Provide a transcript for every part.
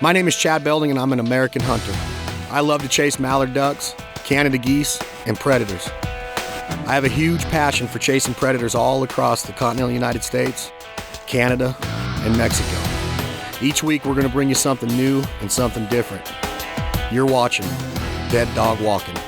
My name is Chad Belding and I'm an American hunter. I love to chase mallard ducks, Canada geese, and predators. I have a huge passion for chasing predators all across the continental United States, Canada, and Mexico. Each week we're going to bring you something new and something different. You're watching Dead Dog Walkin.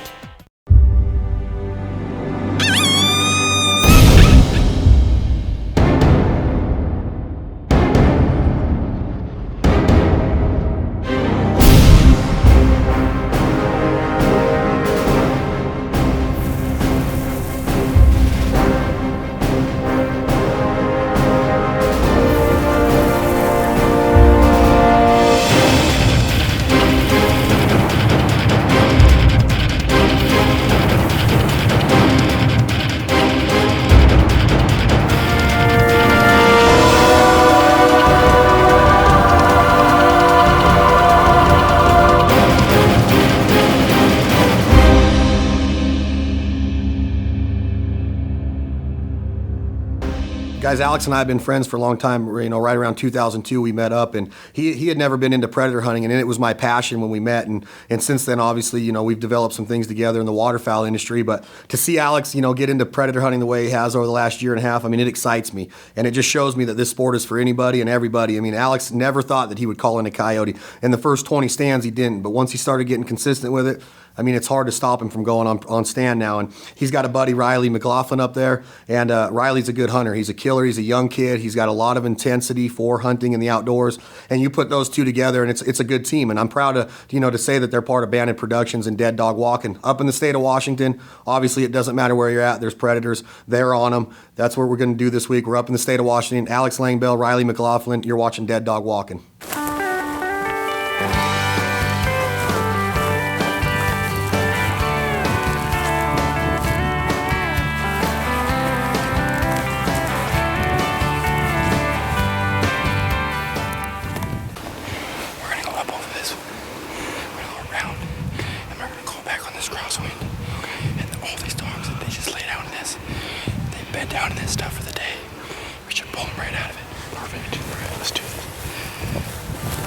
Guys, Alex and I have been friends for a long time. You know, right around 2002 we met up, and he had never been into predator hunting, and it was my passion when we met. And since then, obviously, you know, we've developed some things together in the waterfowl industry. But to see Alex, you know, get into predator hunting the way he has over the last year and a half, I mean, it excites me, and it just shows me that this sport is for anybody and everybody. I mean, Alex never thought that he would call in a coyote. In the first 20 stands, he didn't, but once he started getting consistent with it, I mean, it's hard to stop him from going on stand now. And he's got a buddy, Riley McLaughlin, up there. And Riley's a good hunter. He's a killer. He's a young kid. He's got a lot of intensity for hunting in the outdoors. And you put those two together, and it's a good team. And I'm proud to say that they're part of Banded Productions and Dead Dog Walkin. Up in the state of Washington, obviously it doesn't matter where you're at. There's predators. They're on them. That's what we're going to do this week. We're up in the state of Washington. Alex Langbell, Riley McLaughlin. You're watching Dead Dog Walkin. Down in this stuff for the day. We should pull them right out of it. Perfect. All right, let's do this.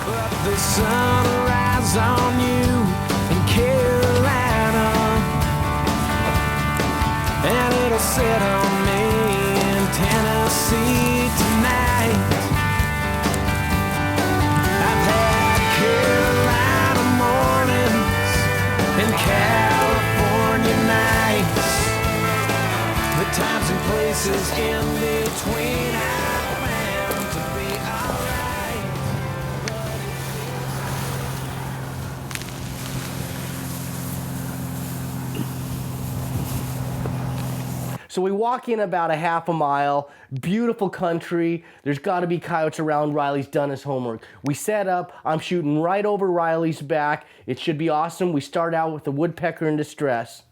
But the sun will rise on you in Carolina, and it'll set on me in Tennessee tonight. I've had Carolina mornings and California nights. The times and places in between, I plan to be alright. So we walk in about a half a mile, beautiful country. There's got to be coyotes around. Riley's done his homework. We set up. I'm shooting right over Riley's back. It should be awesome. We start out with the woodpecker in distress.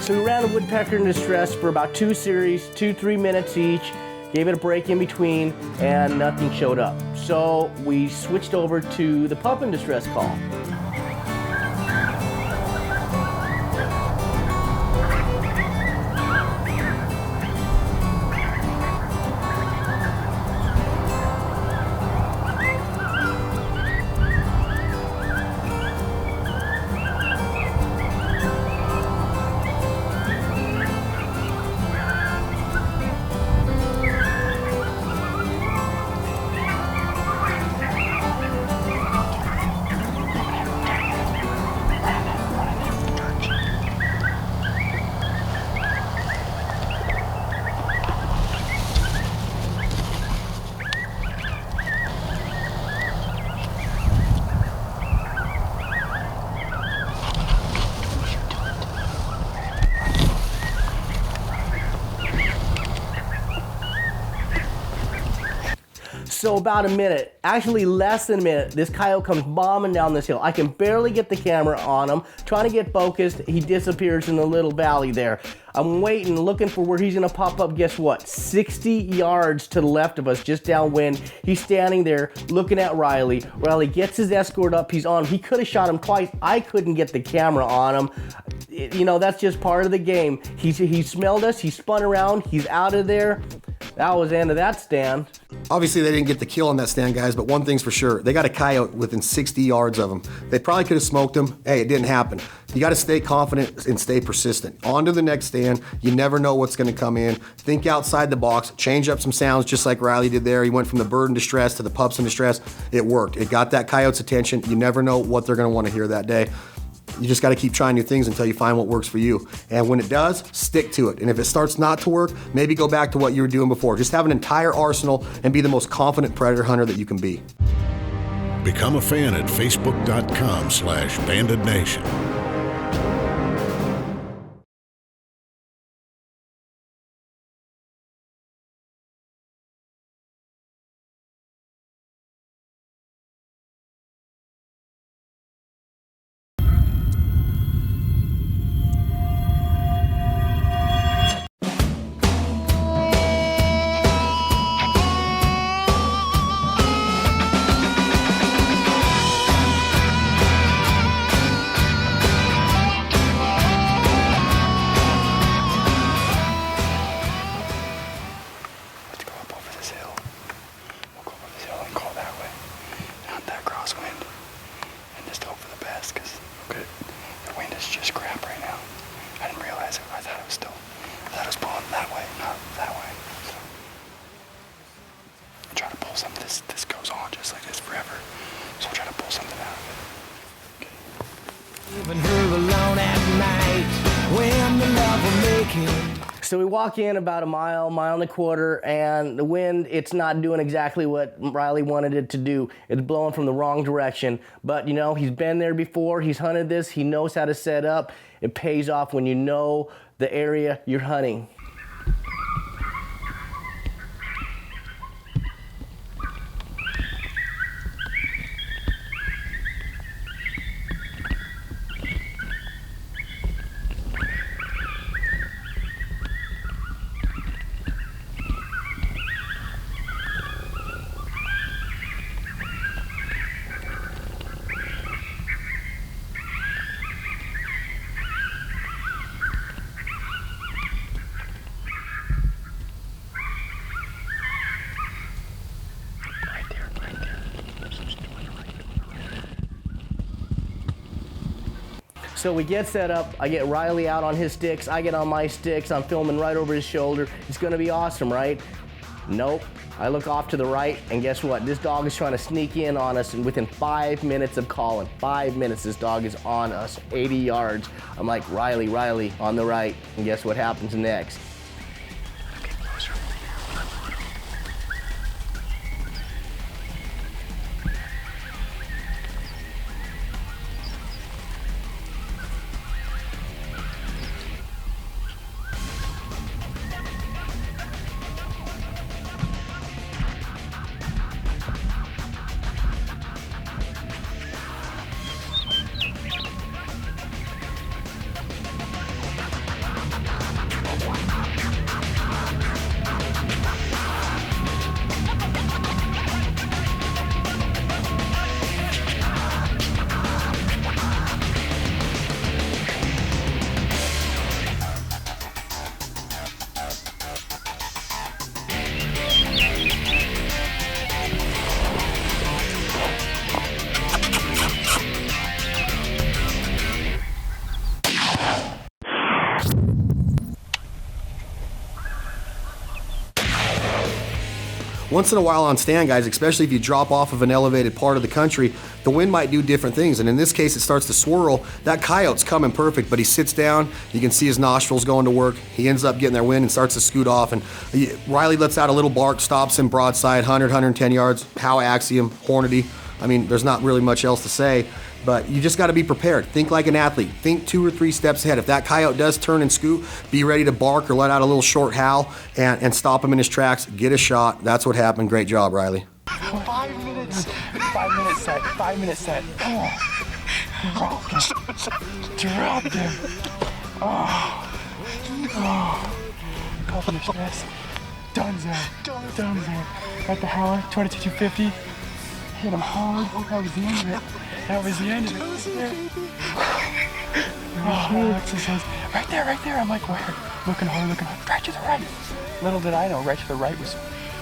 So we ran the woodpecker in distress for about 2 series, 2-3 minutes each, gave it a break in between, and nothing showed up. So we switched over to the pup in distress call. So about a minute, actually less than a minute, this coyote comes bombing down this hill. I can barely get the camera on him, trying to get focused. He disappears in the little valley there. I'm waiting, looking for where he's gonna pop up. Guess what? 60 yards to the left of us, just downwind. He's standing there looking at Riley. Riley gets his escort up, he's on him. He could have shot him twice. I couldn't get the camera on him. You know, that's just part of the game. He smelled us, he spun around, he's out of there. That was the end of that stand. Obviously, they didn't get the kill on that stand, guys, but one thing's for sure. They got a coyote within 60 yards of them. They probably could have smoked him. Hey, it didn't happen. You got to stay confident and stay persistent. On to the next stand. You never know what's going to come in. Think outside the box. Change up some sounds just like Riley did there. He went from the bird in distress to the pups in distress. It worked. It got that coyote's attention. You never know what they're going to want to hear that day. You just got to keep trying new things until you find what works for you. And when it does, stick to it. And if it starts not to work, maybe go back to what you were doing before. Just have an entire arsenal and be the most confident predator hunter that you can be. Become a fan at facebook.com/bandednation. So we walk in about a mile and a quarter, and the wind, it's not doing exactly what Riley wanted it to do. It's blowing from the wrong direction. But, you know, he's been there before. He's hunted this. He knows how to set up. It pays off when you know the area you're hunting. So we get set up, I get Riley out on his sticks, I get on my sticks, I'm filming right over his shoulder. It's gonna be awesome, right? Nope. I look off to the right, and guess what? This dog is trying to sneak in on us, and within 5 minutes of calling, 5 minutes, this dog is on us, 80 yards. I'm like, Riley, on the right, and guess what happens next? Once in a while on stand, guys, especially if you drop off of an elevated part of the country, the wind might do different things. And in this case, it starts to swirl. That coyote's coming perfect, but he sits down. You can see his nostrils going to work. He ends up getting their wind and starts to scoot off. And Riley lets out a little bark, stops him broadside, 100, 110 yards, Howe axiom, Hornady. I mean, there's not really much else to say. But you just got to be prepared. Think like an athlete. Think 2 or 3 steps ahead. If that coyote does turn and scoot, be ready to bark or let out a little short howl and stop him in his tracks. Get a shot. That's what happened. Great job, Riley. 5 minutes. 5 minute set. 5 minute set. Oh. Dropped him. Oh. Accomplished this. Dunzo. Got the howler. 22-250. Hit him hard. That was the end of it. That was the end of it. Alexa says, right there. I'm like, where? Looking hard. Right to the right. Little did I know, right to the right was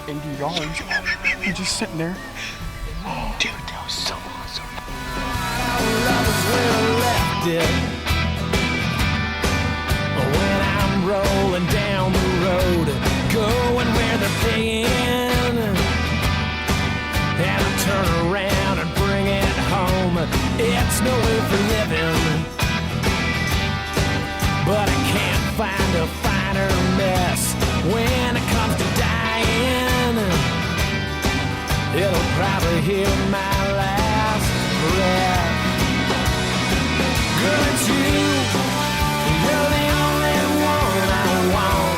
80 yards. I'm just sitting there. Oh, dude, that was so awesome. When I'm rolling down the road, going where they're paying, and I turn around and bring it home. It's no way for living, but I can't find a finer mess when it comes to dying. It'll probably hear my last breath. Girl, it's you. You're the only one I want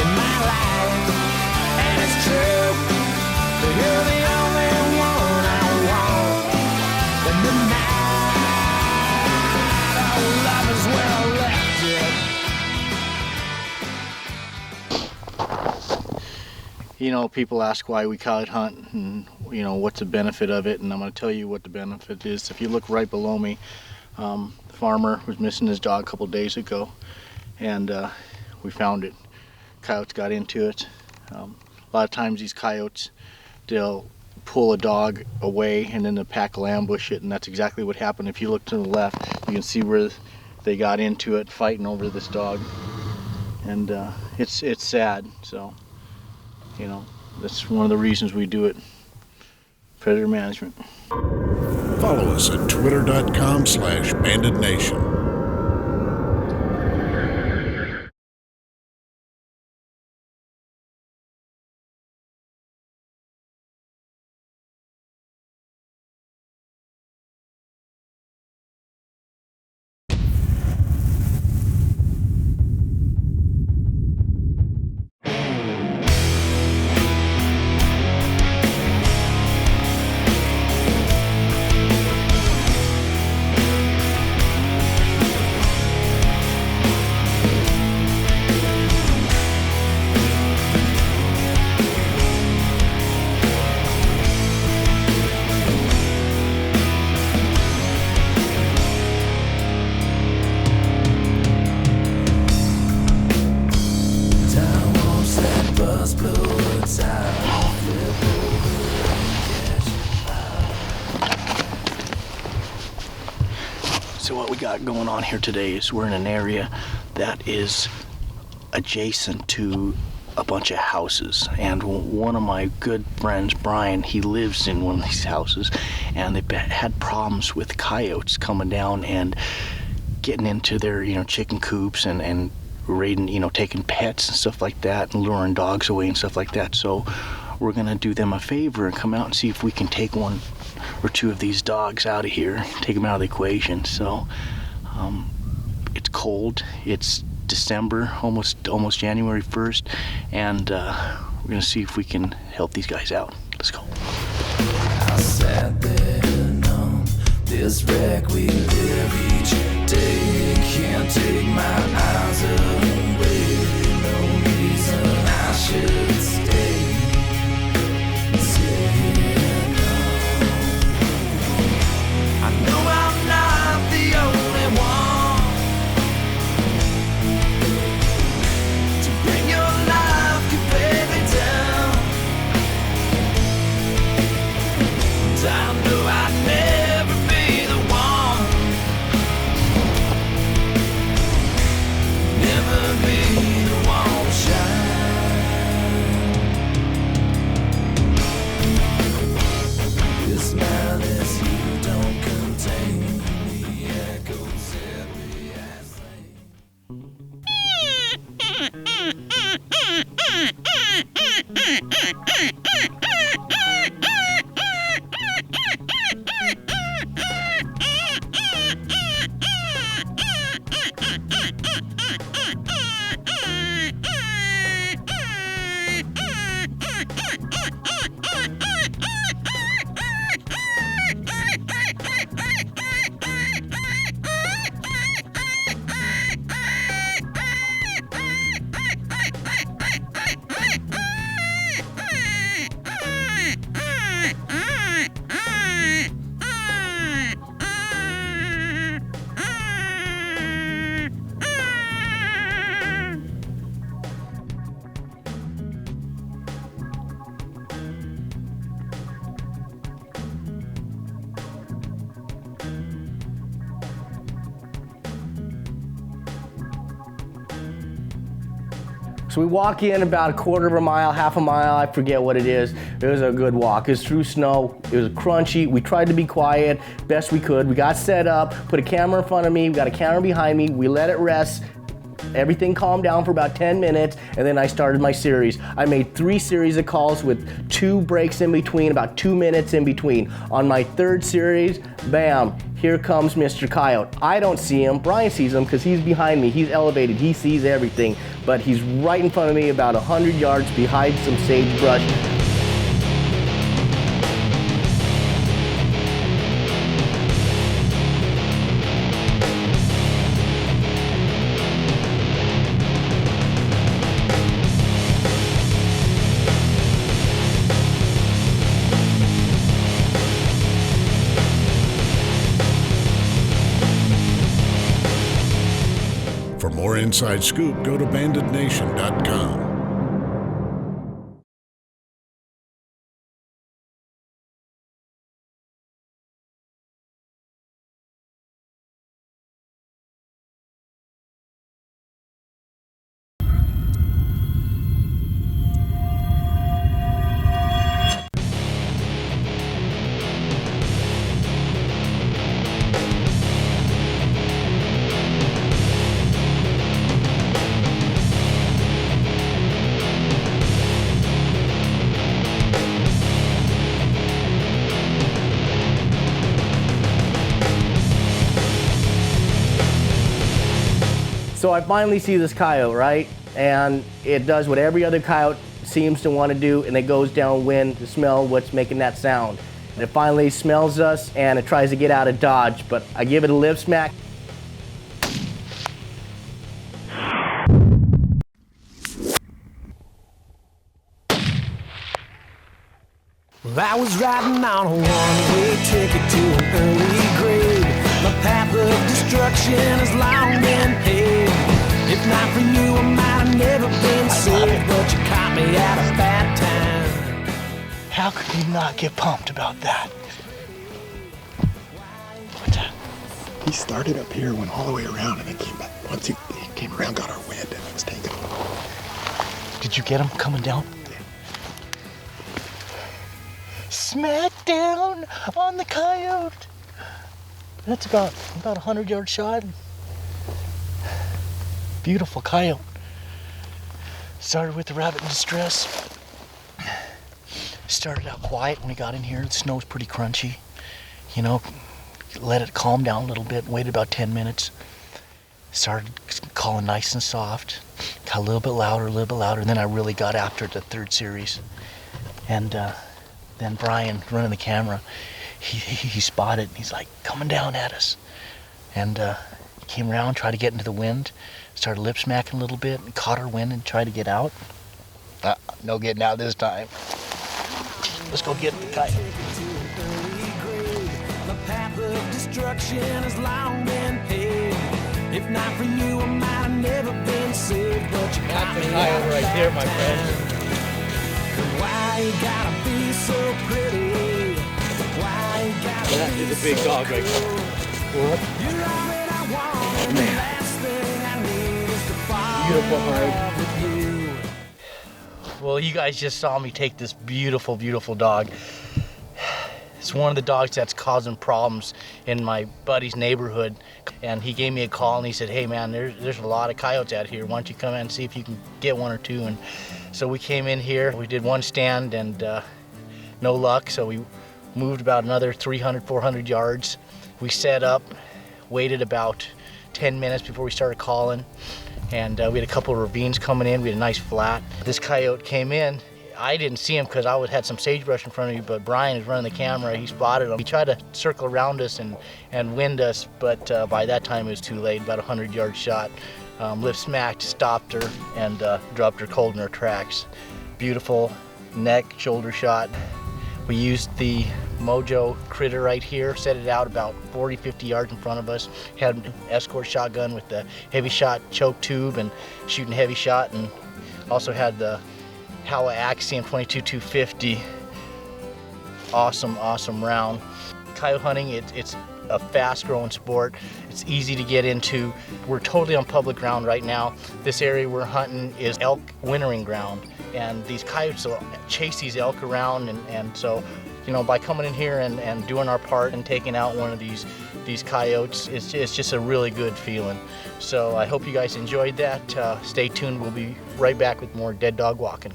in my life, and it's true. You're the only one I want in the night. Our love is where I left it. You know, people ask why we coyote hunt and, you know, what's the benefit of it, and I'm going to tell you what the benefit is. If you look right below me, the farmer was missing his dog a couple days ago, and we found it. Coyotes got into it. A lot of times these coyotes, they'll pull a dog away and then the pack will ambush it, and that's exactly what happened. If you look to the left, you can see where they got into it, fighting over this dog, and it's sad. So, you know, that's one of the reasons we do it. Predator management. Follow us at twitter.com/banditnation. So what we got going on here today is we're in an area that is adjacent to a bunch of houses, and one of my good friends, Brian, he lives in one of these houses, and they've had problems with coyotes coming down and getting into their, you know, chicken coops and raiding, you know, taking pets and stuff like that and luring dogs away and stuff like that. So we're gonna do them a favor and come out and see if we can take one or two of these dogs out of here, take them out of the equation. So it's cold, it's December, almost January 1st, and we're gonna see if we can help these guys out. Let's go. I sat there on this wreck we live each day. Can't take my eyes away. No reason I should stay. Saying no. I know I'm not the only one to bring your life completely down. And I know I'd never be the one, never be the one to shine. So we walk in about a quarter of a mile, half a mile, I forget what it is. It was a good walk. It was through snow. It was crunchy. We tried to be quiet best we could. We got set up, put a camera in front of me, we got a camera behind me, we let it rest. Everything calmed down for about 10 minutes, and then I started my series. I made 3 series of calls with 2 breaks in between, about 2 minutes in between. On my 3rd series, bam, here comes Mr. Coyote. I don't see him, Brian sees him because he's behind me, he's elevated, he sees everything, but he's right in front of me about 100 yards behind some sagebrush. For more inside scoop, go to banditnation.com. So I finally see this coyote, right? And it does what every other coyote seems to want to do, and it goes downwind to smell what's making that sound. And it finally smells us, and it tries to get out of dodge, but I give it a lip smack. Well, I was riding on a one-way ticket to an early grave. My path of destruction has long been paved. If not for you, I might have never been saved, but you caught me at a bad time. How could you not get pumped about that? What's that? He started up here, went all the way around, and then came back. Once he came around, got our wind, and it was taken. Did you get him coming down? Smack down on the coyote. That's about a 100-yard shot. Beautiful coyote. Started with the rabbit in distress. Started out quiet when we got in here. The snow's pretty crunchy. You know, let it calm down a little bit. Waited about 10 minutes. Started calling nice and soft. Got a little bit louder, and then I really got after it the 3rd series. And then Brian, running the camera, he spotted, and he's like, coming down at us. And he came around, tried to get into the wind, started lip smacking a little bit, and caught our wind and tried to get out. No getting out this time. Let's go get the coyote. My path of destruction has long been paved. If not for you, I might have never been saved, but you got me coyote right there, my friend. Why you gotta be so pretty? Why you gotta That be is a big dog right there. You're all that I want, and the last thing I need is to fall Beautiful in hide. love with you. Well, you guys just saw me take this beautiful, beautiful dog. It's one of the dogs that's causing problems in my buddy's neighborhood. And he gave me a call and he said, hey man, there's a lot of coyotes out here. Why don't you come in and see if you can get 1 or 2? And so we came in here, we did 1 stand and no luck. So we moved about another 300, 400 yards. We set up, waited about 10 minutes before we started calling. And we had a couple of ravines coming in. We had a nice flat. This coyote came in. I didn't see him because I had some sagebrush in front of me, but Brian is running the camera. He spotted him. He tried to circle around us and wind us, but by that time it was too late, about a 100-yard shot. Lip smacked, stopped her, and dropped her cold in her tracks. Beautiful neck, shoulder shot. We used the Mojo critter right here, set it out about 40, 50 yards in front of us. Had an escort shotgun with the heavy shot choke tube and shooting heavy shot, and also had the Howa Axiom 22-250. Awesome, awesome round. coyote hunting. It's a fast-growing sport. It's easy to get into. We're totally on public ground right now. This area we're hunting is elk wintering ground, and these coyotes will chase these elk around, and so, you know, by coming in here and doing our part and taking out one of these coyotes, it's just a really good feeling. So I hope you guys enjoyed that. Stay tuned. We'll be right back with more Dead Dog Walkin'.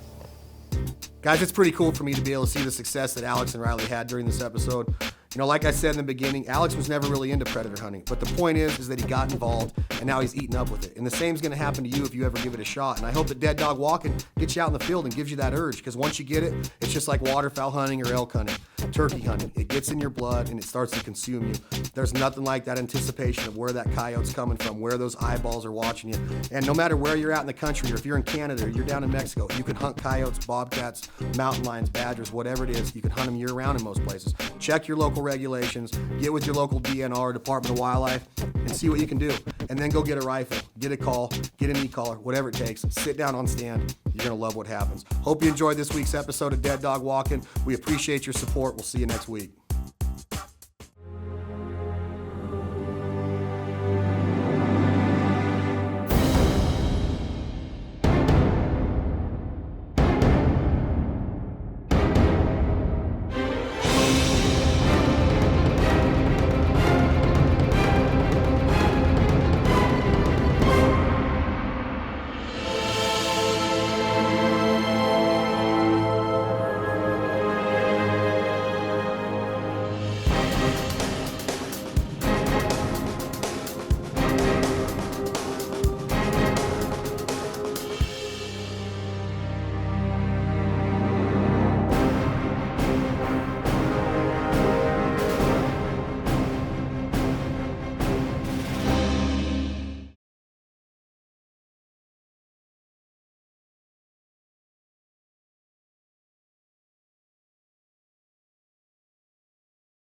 Guys, it's pretty cool for me to be able to see the success that Alex and Riley had during this episode. You know, like I said in the beginning, Alex was never really into predator hunting, but the point is that he got involved and now he's eating up with it. And the same's gonna happen to you if you ever give it a shot. And I hope that Dead Dog Walkin' gets you out in the field and gives you that urge, because once you get it, it's just like waterfowl hunting or elk hunting, turkey hunting. It gets in your blood and it starts to consume you. There's nothing like that anticipation of where that coyote's coming from, where those eyeballs are watching you. And no matter where you're at in the country, or if you're in Canada or you're down in Mexico, you can hunt coyotes, bobcats, mountain lions, badgers, whatever it is. You can hunt them year round in most places. Check your local regulations. Get with your local DNR, Department of Wildlife, and see what you can do. And then go get a rifle, get a call, get an e-collar, whatever it takes. Sit down on stand. You're going to love what happens. Hope you enjoyed this week's episode of Dead Dog Walkin'. We appreciate your support. We'll see you next week.